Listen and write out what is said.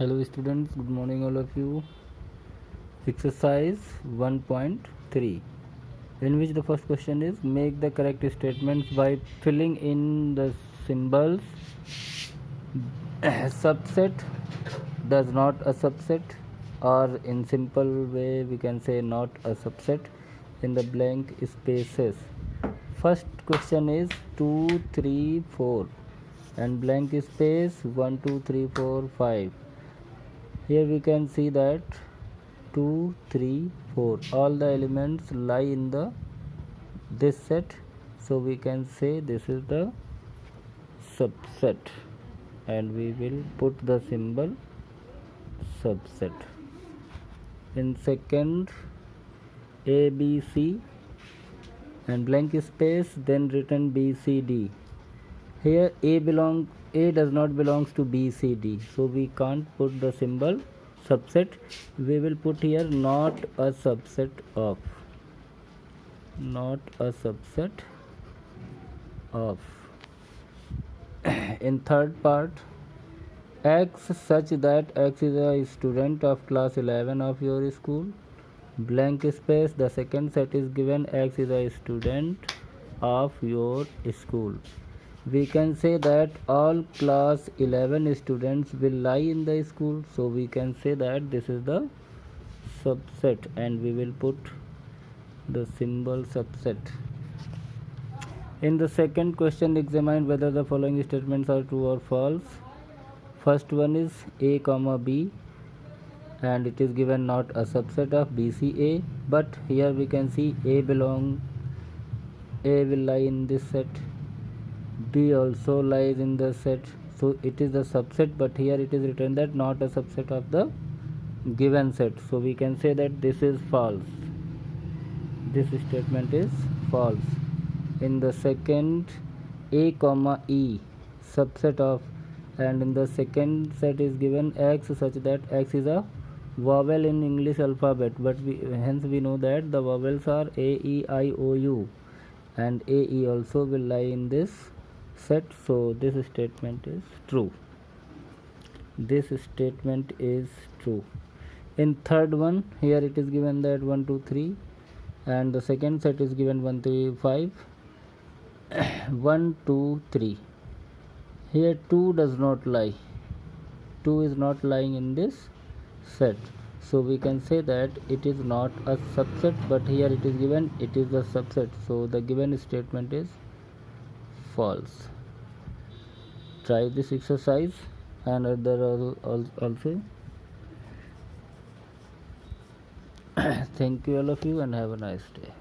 Hello students, good morning all of you. Exercise 1.3, in which the first question is make the correct statements by filling in the symbols. Subset, does not a subset, or in simple way we can say not a subset, in the blank spaces. First question is 2, 3, 4 and blank space 1, 2, 3, 4, 5. Here we can see that 2, 3, 4 all the elements lie in this set, so we can say this is the subset and we will put the symbol subset. In second, A, B, C and blank space, then written B, C, D. Here A does not belongs to B, C, D, so we can't put the symbol subset. We will put here not a subset of, not a subset of. In third part, X such that X is a student of class 11 of your school, blank space, the second set is given X is a student of your school. We can say that all class 11 students will lie in the school, so we can say that this is the subset and we will put the symbol subset. In the second question, examine whether the following statements are true or false. First one is A comma B and it is given not a subset of BCA, but here we can see A will lie in this set, B also lies in the set, so it is a subset, but here it is written that not a subset of the given set, so we can say that this is false. This statement is false. In the second, A comma E subset of, and in the second set is given X such that X is a vowel in English alphabet, but hence we know that the vowels are A, E, I, O, U and A, E also will lie in this set, so this statement is true. This statement is true. In third one, here it is given that 1, 2, 3 and the second set is given 1, 3, 5. 1, 2, 3. Here 2 does not lie. 2 is not lying in this set, so we can say that it is not a subset, but here it is given it is a subset, so the given statement is false. Try this exercise and other also. Thank you all of you and have a nice day.